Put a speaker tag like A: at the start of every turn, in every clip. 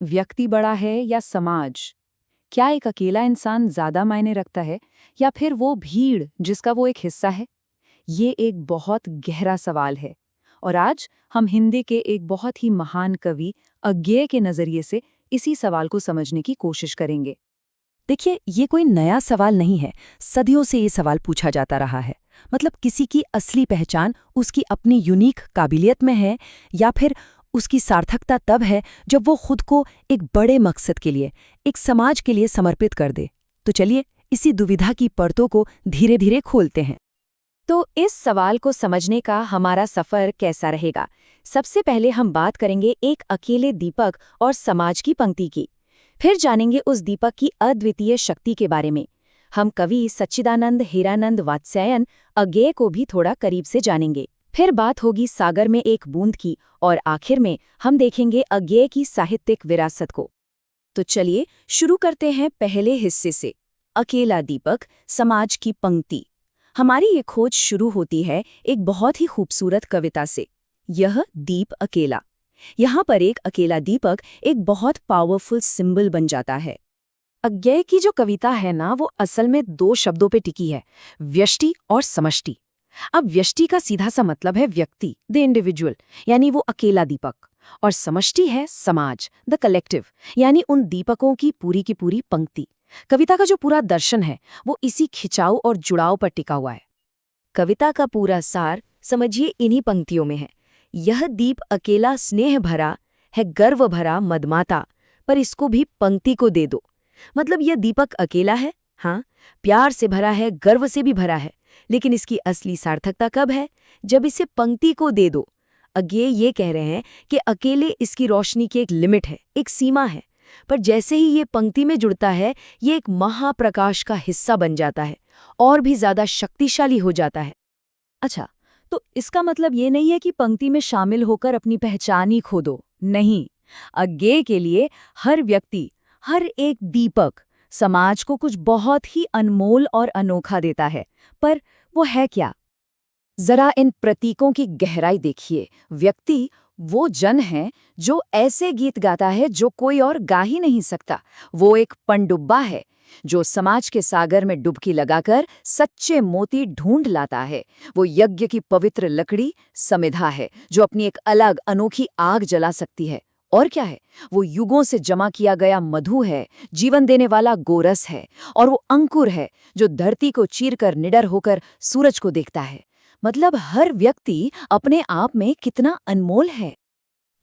A: व्यक्ति बड़ा है या समाज? क्या एक अकेला इंसान ज्यादा मायने रखता है या फिर वो भीड़ जिसका वो एक हिस्सा है? ये एक बहुत गहरा सवाल है और आज हम हिंदी के एक बहुत ही महान कवि अज्ञेय के नजरिए से इसी सवाल को समझने की कोशिश करेंगे।
B: देखिए, ये कोई नया सवाल नहीं है। सदियों से ये सवाल पूछा जाता रहा है। मतलब किसी की असली पहचान उसकी अपनी यूनिक काबिलियत में है या फिर उसकी सार्थकता तब है जब वो खुद को एक बड़े मकसद के लिए, एक समाज के लिए समर्पित कर दे। तो चलिए इसी दुविधा की परतों को धीरे धीरे खोलते हैं।
C: तो इस सवाल को समझने का हमारा सफर कैसा रहेगा? सबसे पहले हम बात करेंगे एक अकेले दीपक और समाज की पंक्ति की। फिर जानेंगे उस दीपक की अद्वितीय शक्ति के बारे में। हम कवि सच्चिदानंद हीरानंद वात्स्यायन अज्ञेय को भी थोड़ा करीब से जानेंगे। फिर बात होगी सागर में एक बूंद की और आखिर में हम देखेंगे अज्ञेय की साहित्यिक विरासत को। तो चलिए शुरू करते हैं पहले हिस्से से, अकेला दीपक, समाज की पंक्ति। हमारी ये खोज शुरू होती है एक बहुत ही खूबसूरत कविता से, यह दीप अकेला। यहाँ पर एक अकेला दीपक एक बहुत पावरफुल सिंबल बन जाता है।
B: अज्ञेय की जो कविता है ना, वो असल में दो शब्दों पे टिकी है, व्यष्टि और समष्टि। अब व्यष्टि का सीधा सा मतलब है व्यक्ति, द इंडिविजुअल, यानी वो अकेला दीपक, और समष्टि है समाज, द कलेक्टिव, यानी उन दीपकों की पूरी पंक्ति। कविता का जो पूरा दर्शन है वो इसी खिंचाव और जुड़ाव पर टिका हुआ है।
C: कविता का पूरा सार समझिए इन्हीं पंक्तियों में है। यह दीप अकेला स्नेह भरा है, गर्व भरा मदमाता, पर इसको भी पंक्ति को दे दो। मतलब यह दीपक अकेला है, हाँ, प्यार से भरा है, गर्व से भी भरा है, लेकिन इसकी असली सार्थकता कब है? जब इसे पंक्ति को दे दो। अज्ञेय ये कह रहे हैं कि अकेले इसकी रोशनी की एक लिमिट है, एक सीमा है, पर जैसे ही ये पंक्ति में जुड़ता है, ये एक महाप्रकाश का हिस्सा बन जाता है और भी ज्यादा शक्तिशाली हो जाता है। अच्छा, तो इसका मतलब ये नहीं है कि पंक्ति में शामिल होकर अपनी पहचान ही खो दो। नहीं, अज्ञेय के लिए हर व्यक्ति, हर एक दीपक समाज को कुछ बहुत ही अनमोल और अनोखा देता है। पर वो है क्या? जरा इन प्रतीकों की गहराई देखिए। व्यक्ति वो जन है जो ऐसे गीत गाता है जो कोई और गा ही नहीं सकता। वो एक पनडुब्बा है जो समाज के सागर में डुबकी लगाकर सच्चे मोती ढूंढ लाता है। वो यज्ञ की पवित्र लकड़ी समिधा है जो अपनी एक अलग अनोखी आग जला सकती है। और क्या है? वो युगों से जमा किया गया मधु है, जीवन देने वाला गोरस है, और वो अंकुर है जो धरती को चीरकर निडर होकर सूरज को देखता है। मतलब हर व्यक्ति अपने आप में कितना अनमोल है।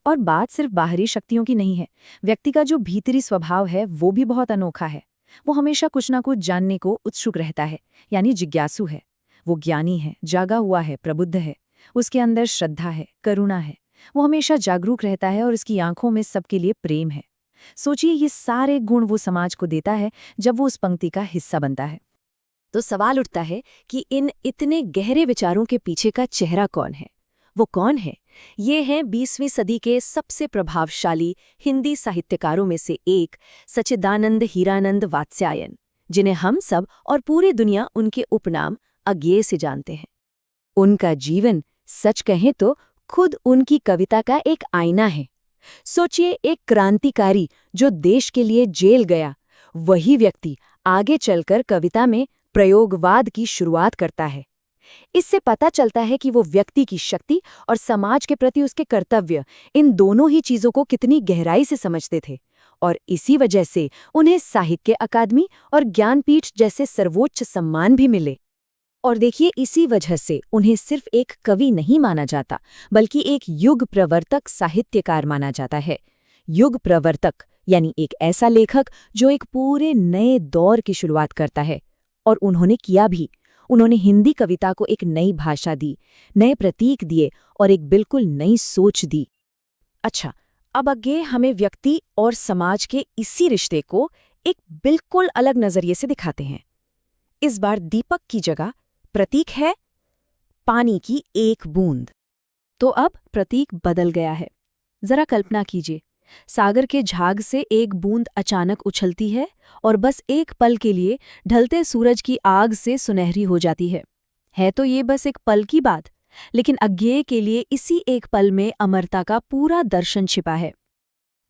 B: और बात सिर्फ बाहरी शक्तियों की नहीं है, व्यक्ति का जो भीतरी स्वभाव है वो भी बहुत अनोखा है। वो हमेशा कुछ ना कुछ जानने को उत्सुक रहता है, यानी जिज्ञासु है। वो ज्ञानी है, जागा हुआ है, प्रबुद्ध है। उसके अंदर श्रद्धा है, करुणा है। वो हमेशा जागरूक रहता है और उसकी आंखों में सबके लिए प्रेम है। सोचिए, ये सारे गुण वो समाज को देता है जब वो उस पंक्ति का हिस्सा बनता है।
C: तो सवाल उठता है कि इन इतने गहरे विचारों के पीछे का चेहरा कौन है? वो कौन है? ये हैं 20वीं सदी के सबसे प्रभावशाली हिंदी साहित्यकारों में से एक, सच्चिदानंद हीरानंद वात्स्यायन, जिन्हें हम सब और पूरी दुनिया उनके उपनाम अज्ञेय से जानते हैं। उनका जीवन, सच कहें तो, खुद उनकी कविता का एक आईना है। सोचिए, एक क्रांतिकारी जो देश के लिए जेल गया, वही व्यक्ति आगे चलकर कविता में प्रयोगवाद की शुरुआत करता है। इससे पता चलता है कि वो व्यक्ति की शक्ति और समाज के प्रति उसके कर्तव्य, इन दोनों ही चीजों को कितनी गहराई से समझते थे। और इसी वजह से उन्हें साहित्य अकादमी और ज्ञानपीठ जैसे सर्वोच्च सम्मान भी मिले। और देखिए, इसी वजह से उन्हें सिर्फ एक कवि नहीं माना जाता, बल्कि एक युग प्रवर्तक साहित्यकार माना जाता है। युग प्रवर्तक यानी एक ऐसा लेखक जो एक पूरे नए दौर की शुरुआत करता है। और उन्होंने किया भी। उन्होंने हिंदी कविता को एक नई भाषा दी, नए प्रतीक दिए और एक बिल्कुल नई सोच दी। अच्छा, अब आगे हमें व्यक्ति और समाज के इसी रिश्ते को एक बिल्कुल अलग नजरिए से दिखाते हैं। इस बार दीपक की जगह प्रतीक है पानी की एक बूंद। तो अब प्रतीक बदल गया है। जरा कल्पना कीजिए, सागर के झाग से एक बूंद अचानक उछलती है और बस एक पल के लिए ढलते सूरज की आग से सुनहरी हो जाती है तो ये बस एक पल की बात, लेकिन अज्ञेय के लिए इसी एक पल में अमरता का पूरा दर्शन छिपा है।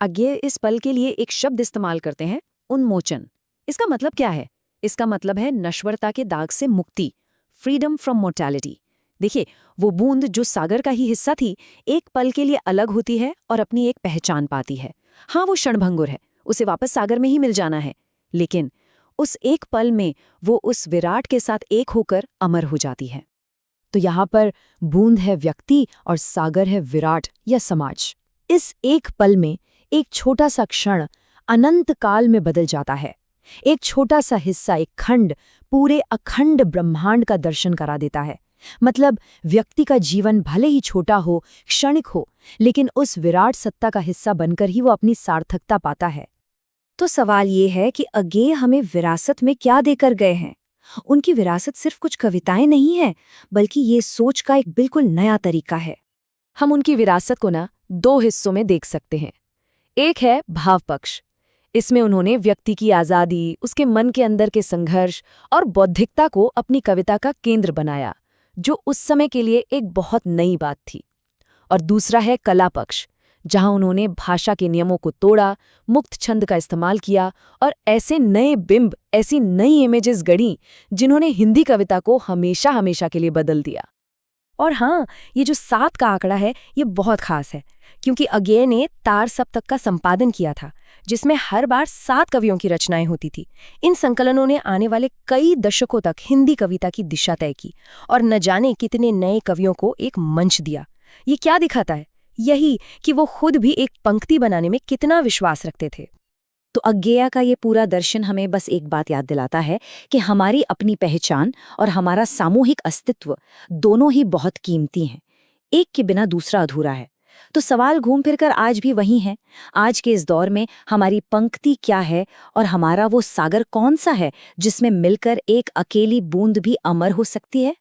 B: अज्ञेय इस पल के लिए एक शब्द इस्तेमाल करते हैं, उन्मोचन। इसका मतलब क्या है? इसका मतलब है नश्वरता के दाग से मुक्ति, फ्रीडम फ्रॉम मोर्टैलिटी। देखिए, वो बूंद जो सागर का ही हिस्सा थी, एक पल के लिए अलग होती है और अपनी एक पहचान पाती है। हाँ, वो क्षणभंगुर है, उसे वापस सागर में ही मिल जाना है, लेकिन उस एक पल में वो उस विराट के साथ एक होकर अमर हो जाती है। तो यहाँ पर बूंद है व्यक्ति और सागर है विराट या समाज। इस एक पल में एक छोटा सा क्षण अनंत काल में बदल जाता है। एक छोटा सा हिस्सा, एक खंड, पूरे अखंड ब्रह्मांड का दर्शन करा देता है। मतलब व्यक्ति का जीवन भले ही छोटा हो, क्षणिक हो, लेकिन उस विराट सत्ता का हिस्सा बनकर ही वो अपनी सार्थकता पाता है।
C: तो सवाल ये है कि अज्ञेय हमें विरासत में क्या देकर गए हैं? उनकी विरासत सिर्फ कुछ कविताएं नहीं है, बल्कि ये सोच का एक बिल्कुल नया तरीका है।
B: हम उनकी विरासत को दो हिस्सों में देख सकते हैं। एक है भाव पक्ष। इसमें उन्होंने व्यक्ति की आज़ादी, उसके मन के अंदर के संघर्ष और बौद्धिकता को अपनी कविता का केंद्र बनाया, जो उस समय के लिए एक बहुत नई बात थी। और दूसरा है कला पक्ष, जहां उन्होंने भाषा के नियमों को तोड़ा, मुक्त छंद का इस्तेमाल किया और ऐसे नए बिंब, ऐसी नई इमेजेस गढ़ी जिन्होंने हिंदी कविता को हमेशा हमेशा के लिए बदल दिया।
C: और हाँ, ये जो 7 का आंकड़ा है, ये बहुत खास है, क्योंकि अज्ञेय ने तार सप्तक का संपादन किया था, जिसमें हर बार 7 कवियों की रचनाएं होती थी। इन संकलनों ने आने वाले कई दशकों तक हिंदी कविता की दिशा तय की और न जाने कितने नए कवियों को एक मंच दिया। ये क्या दिखाता है? यही कि वो खुद भी एक पंक्ति बनाने में कितना विश्वास रखते थे।
A: तो अज्ञेय का ये पूरा दर्शन हमें बस एक बात याद दिलाता है कि हमारी अपनी पहचान और हमारा सामूहिक अस्तित्व दोनों ही बहुत कीमती हैं। एक के बिना दूसरा अधूरा है। तो सवाल घूम फिरकर आज भी वही है। आज के इस दौर में हमारी पंक्ति क्या है और हमारा वो सागर कौन सा है जिसमें मिलकर एक अकेली बूंद भी अमर हो सकती है?